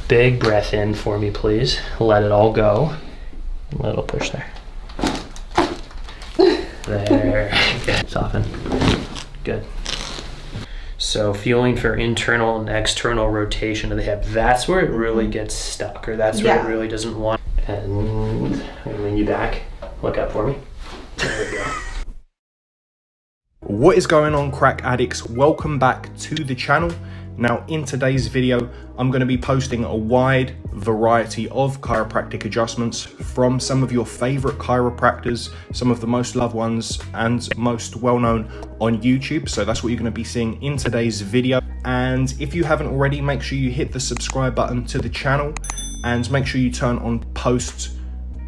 big breath in for me, please. Let it all go. A little push there. There. Good. Soften. Good. So feeling for internal and external rotation of the hip. That's where it really gets stuck, or that's where it really doesn't want. And I'm gonna lean you back. Look up for me. There we go. What is going on, crack addicts? Welcome back to the channel. Now in today's video, I'm going to be posting a wide variety of chiropractic adjustments from some of your favorite chiropractors, some of the most loved ones and most well-known on YouTube. So that's what you're going to be seeing in today's video. And if you haven't already, make sure you hit the subscribe button to the channel and make sure you turn on post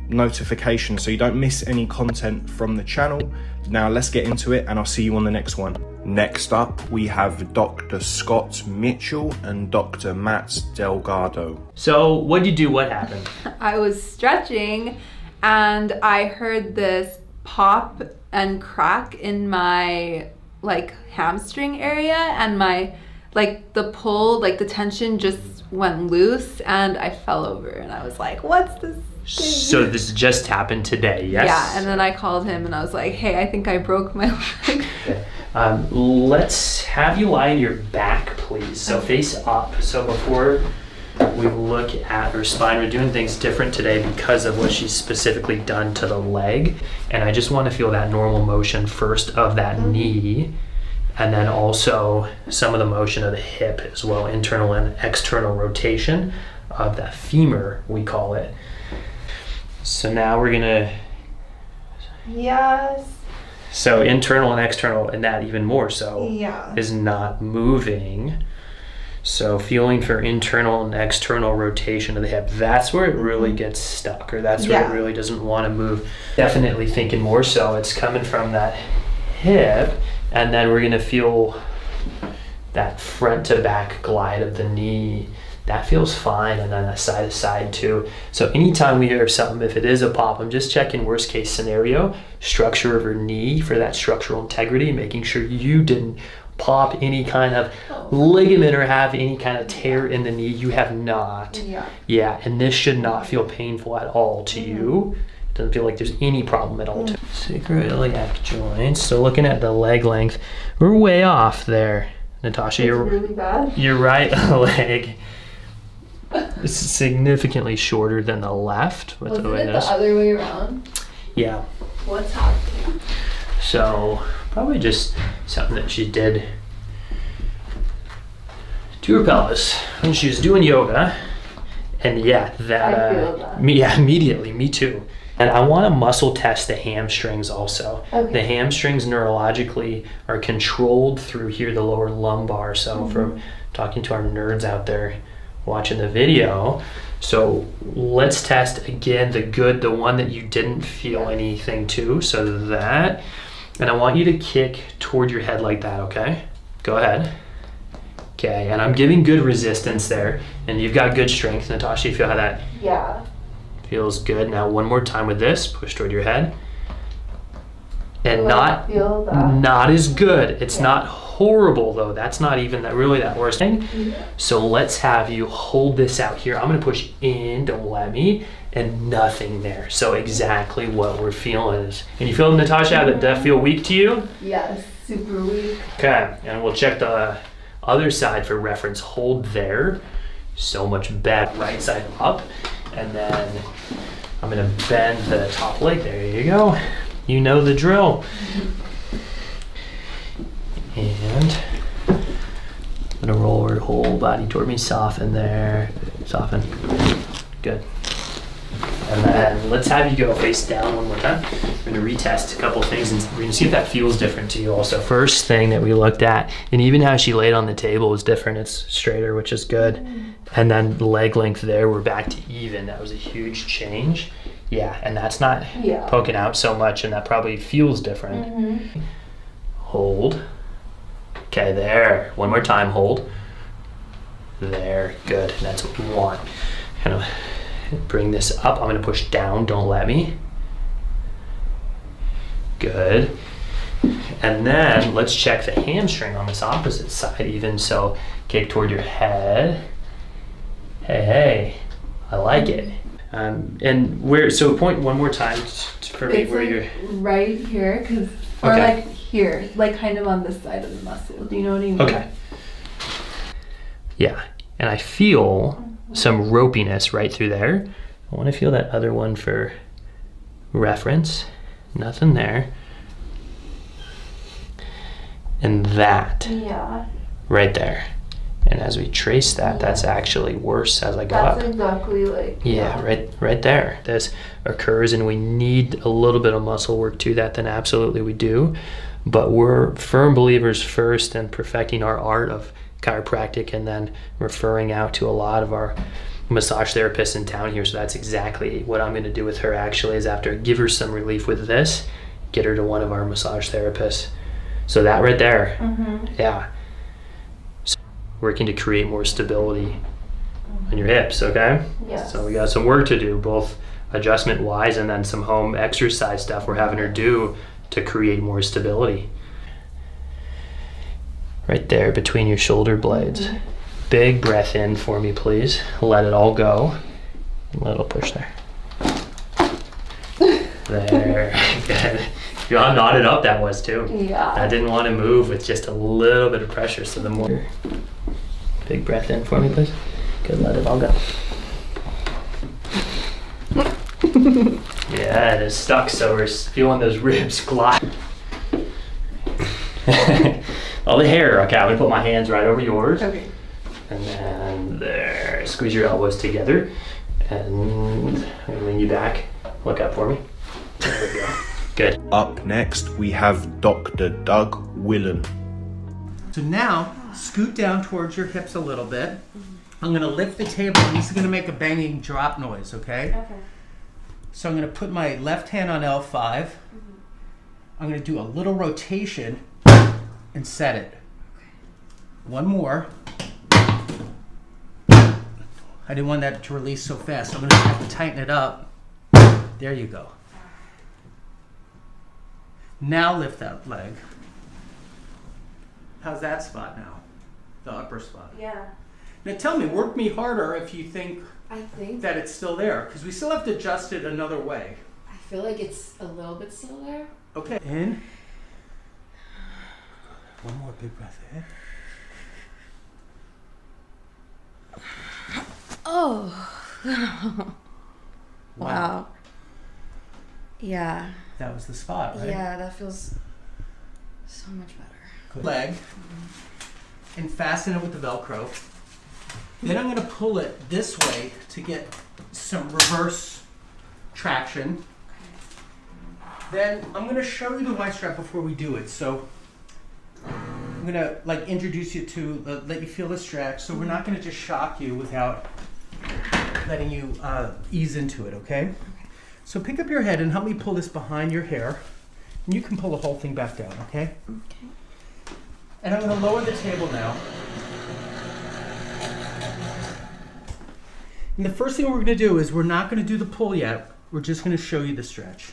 notifications so you don't miss any content from the channel. Now let's get into it and I'll see you on the next one. Next up, we have Dr. Scott Mitchell and Dr. Matt Delgado. So what'd you do? What happened? I was stretching and I heard this pop and crack in my hamstring area, and my the pull, the tension just went loose and I fell over and I was like, what's this thing? So this just happened today, yes? Yeah, and then I called him and I was like, hey, I think I broke my leg. Okay. Let's have you lie on your back, please. So face up. So before we look at her spine, we're doing things different today because of what she's specifically done to the leg. And I just want to feel that normal motion first of that knee, and then also some of the motion of the hip as well, internal and external rotation of that femur, we call it. So now we're gonna... Yes. So internal and external, and that even more so, is not moving. So feeling for internal and external rotation of the hip. That's where it really gets stuck, or that's where it really doesn't want to move. Definitely thinking more so it's coming from that hip, and then we're gonna feel that front to back glide of the knee. That feels fine, and then a side to side too. So anytime we hear something, if it is a pop, I'm just checking worst case scenario, structure of her knee for that structural integrity, making sure you didn't pop any kind of ligament or have any kind of tear in the knee. You have not. Yeah, and this should not feel painful at all to you. It doesn't feel like there's any problem at all. Sacroiliac joints. So looking at the leg length, we're way off there. Natasha, you're really bad. Your right leg is significantly shorter than the left. Wasn't it the other way around? Yeah. What's happening? So probably just something that she did to her pelvis when she was doing yoga. And yeah, that, I feel that. Immediately, me too. And I want to muscle test the hamstrings also. Okay. The hamstrings neurologically are controlled through here, the lower lumbar. So from talking to our nerds out there watching the video, so let's test again the one that you didn't feel anything to. So that, and I want you to kick toward your head like that, okay? Go ahead. Okay, and I'm giving good resistance there, and you've got good strength. Natasha, you feel how that feels good? Now one more time with this, push toward your head. And not as good. It's not horrible though. That's not even really that worst thing. So let's have you hold this out here. I'm gonna push in, don't let me, and nothing there. So exactly what we're feeling is. And you feel, Natasha, that that feel weak to you? Yes, super weak. Okay, and we'll check the other side for reference. Hold there. So much better. Right side up. And then I'm gonna bend the top leg. There you go. You know the drill. And I'm gonna roll her whole body toward me. Soften there. Soften. Good. And then let's have you go face down one more time. We're gonna retest a couple things and we're gonna see if that feels different to you also. First thing that we looked at, and even how she laid on the table was different. It's straighter, which is good. And then the leg length there, we're back to even. That was a huge change. Yeah, and that's not poking out so much, and that probably feels different. Hold. Okay, there. One more time, hold. There, good. And that's what we want. Kind of bring this up. I'm gonna push down, don't let me. Good. And then let's check the hamstring on this opposite side even. So kick toward your head Hey, I like it. And where? So point one more time for me It's where like you're. right here, or Okay. like here, like kind of on this side of the muscle. Do you know what I mean? Okay. Yeah, and I feel some ropiness right through there. I want to feel that other one for reference. Nothing there. And that Yeah. right there. And as we trace that, that's actually worse as I go That's up. exactly like. Yeah, right there. This occurs, and we need a little bit of muscle work to that, then absolutely we do. But we're firm believers first in perfecting our art of chiropractic and then referring out to a lot of our massage therapists in town here. So that's exactly what I'm going to do with her actually, is after give her some relief with this, get her to one of our massage therapists. So that right there, yeah. So working to create more stability on your hips, okay? Yes. So we got some work to do, both adjustment wise and then some home exercise stuff we're having her do to create more stability. Right there between your shoulder blades. Big breath in for me, please. Let it all go. A little push there. There, good. You know how knotted up that was too. Yeah. I didn't want to move with just a little bit of pressure, so the more. Big breath in for me, please. Good, let it all go. Yeah, it is stuck, so we're feeling those ribs glide. All the hair. Okay, I'm gonna put my hands right over yours. Okay. And then there, squeeze your elbows together. And I'm gonna lean you back. Look up for me. There we go. Good. Up next, we have Dr. Doug Willen. So now, scoot down towards your hips a little bit. I'm gonna lift the table, and this is gonna make a banging drop noise, okay? Okay. So I'm gonna put my left hand on L5. I'm gonna do a little rotation and set it. One more. I didn't want that to release so fast, so I'm gonna have to tighten it up. There you go. Now lift that leg. How's that spot now? The upper spot. Yeah. Now tell me, work me harder if you think I think that it's still there, because we still have to adjust it another way. I feel like it's a little bit still there. Okay. In. One more big breath in. Oh. Wow. Yeah. That was the spot, right? Yeah, that feels so much better. Good. Leg. And fasten it with the Velcro. Then I'm going to pull it this way to get some reverse traction. Then I'm going to show you the Y strap before we do it. So I'm going to like introduce you to, let you feel the stretch. So we're not going to just shock you without letting you ease into it, okay? So pick up your head and help me pull this behind your hair. And you can pull the whole thing back down, okay? Okay. And I'm going to lower the table now. And the first thing we're going to do is we're not going to do the pull yet. We're just going to show you the stretch.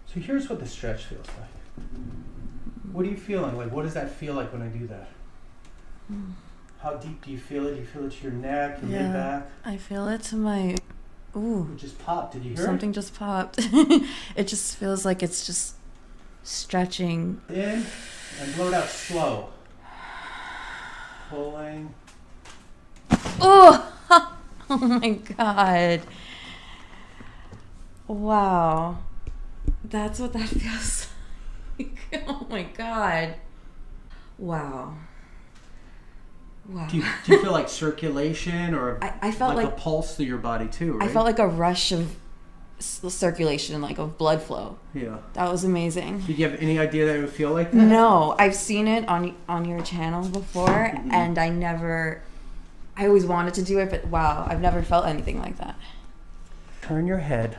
So here's what the stretch feels like. What are you feeling? Like, what does that feel like when I do that? How deep do you feel it? Do you feel it to your neck, your mid-back? I feel it to my. Ooh. It just popped. Did you hear Something just popped. It just feels like it's just stretching. it? In and blow it out slow. Pulling. Oh! Oh my god. Wow. That's what that feels like. Oh my god. Wow. Wow. Do you feel like circulation or I felt like a like pulse through your body too, right? I felt like a rush of circulation, like of blood flow. Yeah. That was amazing. Did you have any idea that it would feel like that? No, I've seen it on your channel before, and I always wanted to do it, but wow, I've never felt anything like that. Turn your head.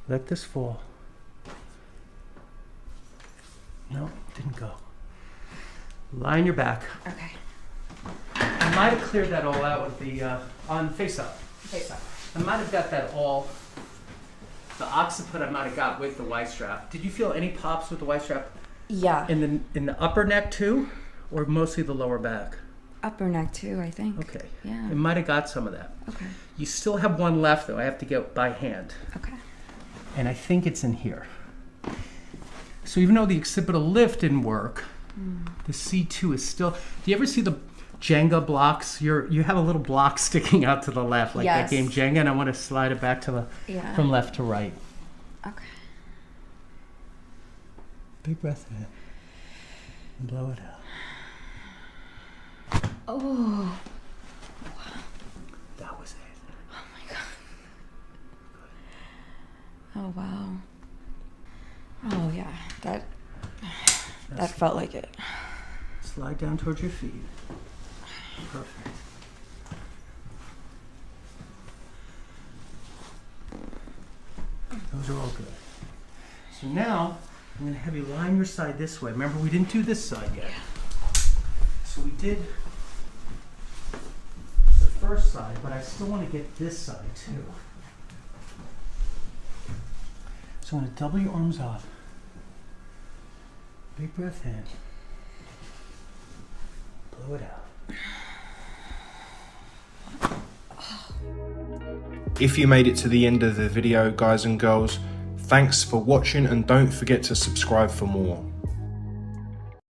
Let this fall. No, didn't go. Lie on your back. Okay. I might have cleared that all out with the, on face up. Face up. I might have got that all, the occiput I might have got with the Y strap. Did you feel any pops with the Y strap? Yeah. In the upper neck too, or mostly the lower back? Upper neck too, I think. Okay. Yeah. It might have got some of that. Okay. You still have one left though. I have to get by hand. Okay. And I think it's in here. So even though the occipital lift didn't work, the C2 is still. Do you ever see the Jenga blocks? You have a little block sticking out to the left, like Yes. that game Jenga, and I want to slide it back to the Yeah. from left to right. Okay. Big breath in, and blow it out. Oh. That was it. Oh my god. Oh wow. Oh yeah. That felt like it. Slide down towards your feet. Perfect. Those are all good. So now I'm going to have you line your side this way. Remember, we didn't do this side yet. So we did the first side, but I still want to get this side too. So I'm going to double your arms up. Big breath in. Blow it out. If you made it to the end of the video, guys and girls, thanks for watching and don't forget to subscribe for more.